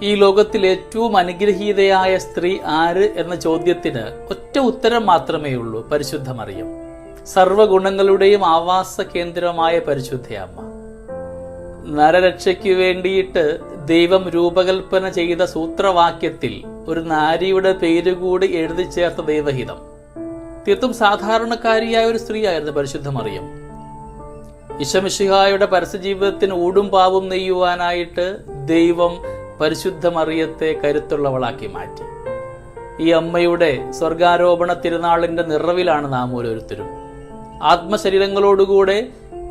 ഈ ലോകത്തിൽ ഏറ്റവും അനുഗ്രഹീതയായ സ്ത്രീ ആര് എന്ന ചോദ്യത്തിന് ഒറ്റ ഉത്തരം മാത്രമേ ഉള്ളൂ: പരിശുദ്ധ മറിയം. സർവഗുണങ്ങളുടെയും ആവാസ കേന്ദ്രമായ പരിശുദ്ധയമ്മ. നരരക്ഷയ്ക്ക് വേണ്ടിയിട്ട് ദൈവം രൂപകൽപ്പന ചെയ്ത സൂത്രവാക്യത്തിൽ ഒരു നാരിയുടെ പേരുകൂടി എഴുതി ചേർത്ത ദൈവഹിതം. തീർത്തും സാധാരണക്കാരിയായ ഒരു സ്ത്രീയായിരുന്നു പരിശുദ്ധ മറിയം. ഈശോമിശിഹായുടെ പരസ്യജീവിതത്തിന് ഊടും പാവും നെയ്യുവാനായിട്ട് ദൈവം പരിശുദ്ധ മറിയത്തെ കരുത്തുള്ളവളാക്കി മാറ്റി. ഈ അമ്മയുടെ സ്വർഗാരോപണ തിരുനാളിന്റെ നിറവിലാണ് നാം ഓരോരുത്തരും. ആത്മശരീരങ്ങളോടുകൂടെ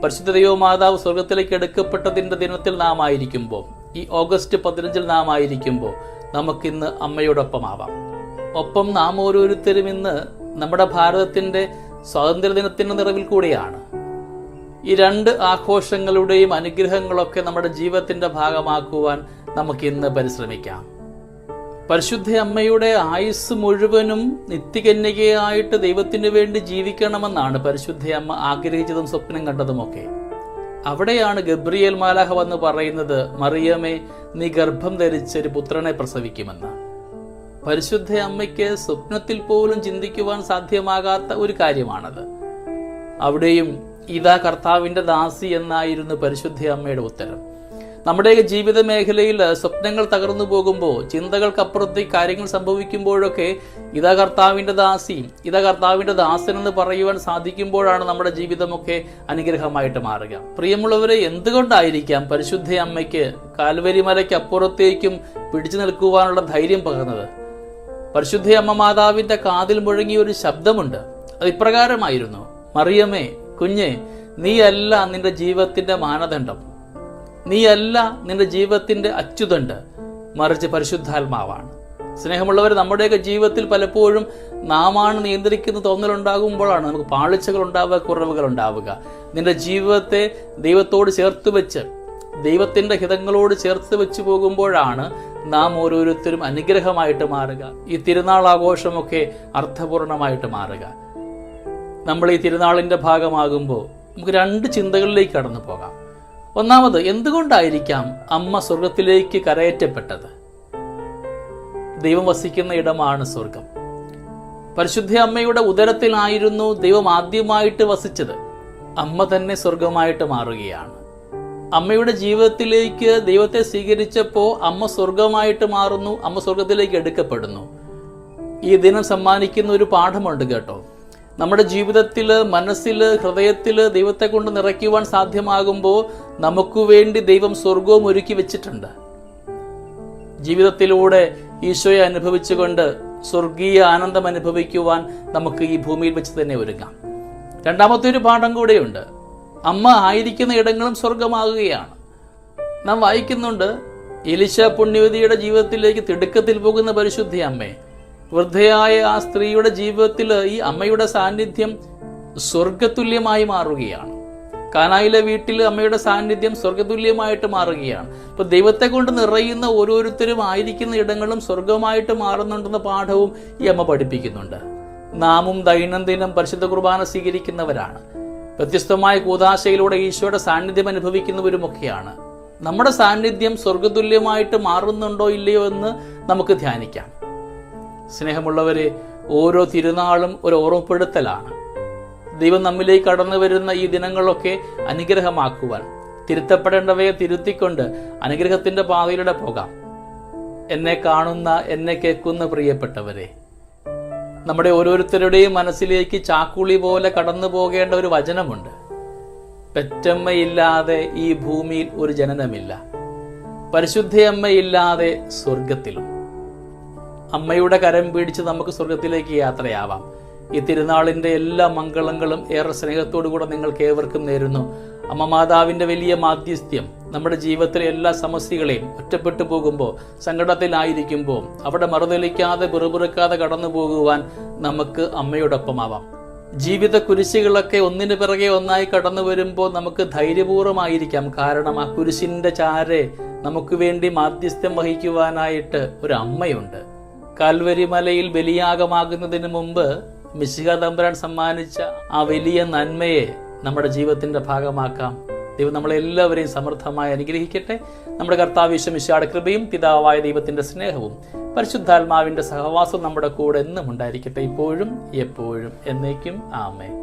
പരിശുദ്ധ ദൈവമാതാവ് സ്വർഗത്തിലേക്ക് എടുക്കപ്പെട്ടതിന്റെ ദിനത്തിൽ നാം ആയിരിക്കുമ്പോൾ, ഈ ഓഗസ്റ്റ് 15 നാം ആയിരിക്കുമ്പോൾ, നമുക്കിന്ന് അമ്മയോടൊപ്പമാവാം. ഒപ്പം നാം ഓരോരുത്തരും ഇന്ന് നമ്മുടെ ഭാരതത്തിന്റെ സ്വാതന്ത്ര്യദിനത്തിന്റെ നിറവിൽ കൂടെയാണ്. ഈ രണ്ട് ആഘോഷങ്ങളുടെയും അനുഗ്രഹങ്ങളൊക്കെ നമ്മുടെ ജീവിതത്തിന്റെ ഭാഗമാക്കുവാൻ നമുക്കിന്ന് പരിശ്രമിക്കാം. പരിശുദ്ധ അമ്മയുടെ ആയുസ് മുഴുവനും നിത്യകന്യകയായിട്ട് ദൈവത്തിന് വേണ്ടി ജീവിക്കണമെന്നാണ് പരിശുദ്ധ അമ്മ ആഗ്രഹിച്ചതും സ്വപ്നം കണ്ടതുമൊക്കെ. അവിടെയാണ് ഗബ്രിയേൽ മാലാഖ വന്ന് പറയുന്നത്: മറിയമേ, നീ ഗർഭം ധരിച്ചൊരു പുത്രനെ പ്രസവിക്കുമെന്ന്. പരിശുദ്ധ അമ്മയ്ക്ക് സ്വപ്നത്തിൽ പോലും ചിന്തിക്കുവാൻ സാധ്യമാകാത്ത ഒരു കാര്യമാണത്. അവിടെയും ഇതാ കർത്താവിന്റെ ദാസി എന്നായിരുന്നു പരിശുദ്ധ അമ്മയുടെ ഉത്തരം. നമ്മുടെയൊക്കെ ജീവിത മേഖലയിൽ സ്വപ്നങ്ങൾ തകർന്നു പോകുമ്പോൾ, ചിന്തകൾക്കപ്പുറത്തേക്ക് കാര്യങ്ങൾ സംഭവിക്കുമ്പോഴൊക്കെ ഇതാ കർത്താവിന്റെ ദാസി, ഇതാ കർത്താവിന്റെ ദാസൻ എന്ന് പറയുവാൻ സാധിക്കുമ്പോഴാണ് നമ്മുടെ ജീവിതമൊക്കെ അനുഗ്രഹമായിട്ട് മാറുക. പ്രിയമുള്ളവരെ, എന്തുകൊണ്ടായിരിക്കാം പരിശുദ്ധ അമ്മയ്ക്ക് കാൽവരി മലയ്ക്ക് അപ്പുറത്തേക്കും പിടിച്ചു നിൽക്കുവാനുള്ള ധൈര്യം പകർന്നത്? പരിശുദ്ധ അമ്മ മാതാവിന്റെ കാതിൽ മുഴങ്ങിയ ഒരു ശബ്ദമുണ്ട്. അത് ഇപ്രകാരമായിരുന്നു: മറിയമേ, കുഞ്ഞെ, നീയല്ല നിന്റെ ജീവിതത്തിന്റെ മാനദണ്ഡം, നീയല്ല നിന്റെ ജീവിതത്തിന്റെ അച്യുതണ്ട്, മറിച്ച് പരിശുദ്ധാത്മാവാണ്. സ്നേഹമുള്ളവർ, നമ്മുടെയൊക്കെ ജീവിതത്തിൽ പലപ്പോഴും നാമാണ് നിയന്ത്രിക്കുന്ന തോന്നലുണ്ടാകുമ്പോഴാണ് നമുക്ക് പാളിച്ചകൾ ഉണ്ടാവുക, കുറവുകൾ ഉണ്ടാവുക. നിന്റെ ജീവിതത്തെ ദൈവത്തോട് ചേർത്ത് വെച്ച്, ദൈവത്തിന്റെ ഹിതങ്ങളോട് ചേർത്ത് വെച്ച് പോകുമ്പോഴാണ് നാം ഓരോരുത്തരും അനുഗ്രഹമായിട്ട് മാറുക. ഈ തിരുനാൾ ആഘോഷമൊക്കെ അർത്ഥപൂർണമായിട്ട് മാറുക. നമ്മൾ ഈ തിരുനാളിന്റെ ഭാഗമാകുമ്പോൾ നമുക്ക് രണ്ട് ചിന്തകളിലേക്ക് കടന്നു പോകാം. ഒന്നാമത്, എന്തുകൊണ്ടായിരിക്കാം അമ്മ സ്വർഗത്തിലേക്ക് കരയേറ്റപ്പെട്ടത്? ദൈവം വസിക്കുന്ന ഇടമാണ് സ്വർഗം. പരിശുദ്ധ അമ്മയുടെ ഉദരത്തിലായിരുന്നു ദൈവം ആദ്യമായിട്ട് വസിച്ചത്. അമ്മ തന്നെ സ്വർഗമായിട്ട് മാറുകയാണ്. അമ്മയുടെ ജീവിതത്തിലേക്ക് ദൈവത്തെ സ്വീകരിച്ചപ്പോൾ അമ്മ സ്വർഗമായിട്ട് മാറുന്നു, അമ്മ സ്വർഗത്തിലേക്ക് എടുക്കപ്പെടുന്നു. ഈ ദിനം സമ്മാനിക്കുന്ന ഒരു പാഠമുണ്ട് കേട്ടോ. നമ്മുടെ ജീവിതത്തിൽ, മനസ്സിൽ, ഹൃദയത്തിൽ ദൈവത്തെ കൊണ്ട് നിറയ്ക്കുവാൻ സാധ്യമാകുമ്പോൾ നമുക്ക് വേണ്ടി ദൈവം സ്വർഗവും ഒരുക്കി വെച്ചിട്ടുണ്ട്. ജീവിതത്തിലൂടെ ഈശോയെ അനുഭവിച്ചുകൊണ്ട് സ്വർഗീയ ആനന്ദം അനുഭവിക്കുവാൻ നമുക്ക് ഈ ഭൂമിയിൽ വെച്ച് തന്നെ ഒരുങ്ങാം. രണ്ടാമത്തെ ഒരു പാഠം കൂടെയുണ്ട്. അമ്മ ആയിരിക്കുന്ന ഇടങ്ങളും സ്വർഗമാകുകയാണ്. നാം വായിക്കുന്നുണ്ട്, എലിശ പുണ്യവതിയുടെ ജീവിതത്തിലേക്ക് തിടുക്കത്തിൽ പോകുന്ന പരിശുദ്ധ അമ്മേ, വൃദ്ധയായ ആ സ്ത്രീയുടെ ജീവിതത്തിൽ ഈ അമ്മയുടെ സാന്നിധ്യം സ്വർഗതുല്യമായി മാറുകയാണ്. കാനായിലെ വീട്ടിൽ അമ്മയുടെ സാന്നിധ്യം സ്വർഗതുല്യമായിട്ട് മാറുകയാണ്. അപ്പൊ ദൈവത്തെ കൊണ്ട് നിറയുന്ന ഓരോരുത്തരും ആയിരിക്കുന്ന ഇടങ്ങളും സ്വർഗമായിട്ട് മാറുന്നുണ്ടെന്ന പാഠവും ഈ അമ്മ പഠിപ്പിക്കുന്നുണ്ട്. നാമും ദൈനംദിനം പരിശുദ്ധ കുർബാന സ്വീകരിക്കുന്നവരാണ്. വ്യത്യസ്തമായ കൂദാശയിലൂടെ ഈശോയുടെ സാന്നിധ്യം അനുഭവിക്കുന്നവരുമൊക്കെയാണ്. നമ്മുടെ സാന്നിധ്യം സ്വർഗതുല്യമായിട്ട് മാറുന്നുണ്ടോ ഇല്ലയോ എന്ന് നമുക്ക് ധ്യാനിക്കാം. സ്നേഹമുള്ളവരെ, ഓരോ തിരുനാളും ഒരു ഓർമ്മപ്പെടുത്തലാണ്. ദൈവം നമ്മിലേക്ക് കടന്നു വരുന്ന ഈ ദിനങ്ങളൊക്കെ അനുഗ്രഹമാക്കുവാൻ, തിരുത്തപ്പെടേണ്ടവയെ തിരുത്തിക്കൊണ്ട് അനുഗ്രഹത്തിന്റെ പാതയിലൂടെ പോകാം. എന്നെ കാണുന്ന, എന്നെ കേൾക്കുന്ന പ്രിയപ്പെട്ടവരെ, നമ്മുടെ ഓരോരുത്തരുടെയും മനസ്സിലേക്ക് ചാക്കുളി പോലെ കടന്നു പോകേണ്ട ഒരു വചനമുണ്ട്. പെറ്റമ്മയില്ലാതെ ഈ ഭൂമിയിൽ ഒരു ജനനമില്ല, പരിശുദ്ധയമ്മയില്ലാതെ സ്വർഗത്തിലും. അമ്മയുടെ കരം പിടിച്ച് നമുക്ക് സ്വർഗത്തിലേക്ക് യാത്രയാവാം. ഈ തിരുനാളിന്റെ എല്ലാ മംഗളങ്ങളും ഏറെ സ്നേഹത്തോടുകൂടെ നിങ്ങൾക്ക് ഏവർക്കും നേരുന്നു. അമ്മ മാതാവിന്റെ വലിയ മാധ്യസ്ഥ്യം നമ്മുടെ ജീവിതത്തിലെ എല്ലാ സമസ്യകളെയും, ഒറ്റപ്പെട്ടു പോകുമ്പോൾ, സങ്കടത്തിലായിരിക്കുമ്പോൾ അവിടെ മറുതലിക്കാതെ പിറുപിറുക്കാതെ കടന്നു പോകുവാൻ നമുക്ക് അമ്മയോടൊപ്പമാവാം. ജീവിത കുരിശുകളൊക്കെ ഒന്നിനു പിറകെ ഒന്നായി കടന്നു വരുമ്പോൾ നമുക്ക് ധൈര്യപൂർവ്വമായിരിക്കാം. കാരണം ആ കുരിശിന്റെ ചാരെ നമുക്ക് വേണ്ടി മാധ്യസ്ഥ്യം വഹിക്കുവാനായിട്ട് ഒരു അമ്മയുണ്ട്. കാൽവരി മലയിൽ ബലിയാഗമാകുന്നതിന് മുമ്പ് മിശിഹ തമ്പുരാൻ സമ്മാനിച്ച ആ വലിയ നന്മയെ നമ്മുടെ ജീവിതത്തിന്റെ ഭാഗമാക്കാം. ദൈവം നമ്മളെല്ലാവരെയും സമൃദ്ധമായി അനുഗ്രഹിക്കട്ടെ. നമ്മുടെ കർത്താവ് യേശു മിശിഹായുടെ കൃപയും പിതാവായ ദൈവത്തിൻ്റെ സ്നേഹവും പരിശുദ്ധാത്മാവിൻ്റെ സഹവാസവും നമ്മുടെ കൂടെ എന്നും ഉണ്ടായിരിക്കട്ടെ, ഇപ്പോഴും എപ്പോഴും എന്നേക്കും. ആമേൻ.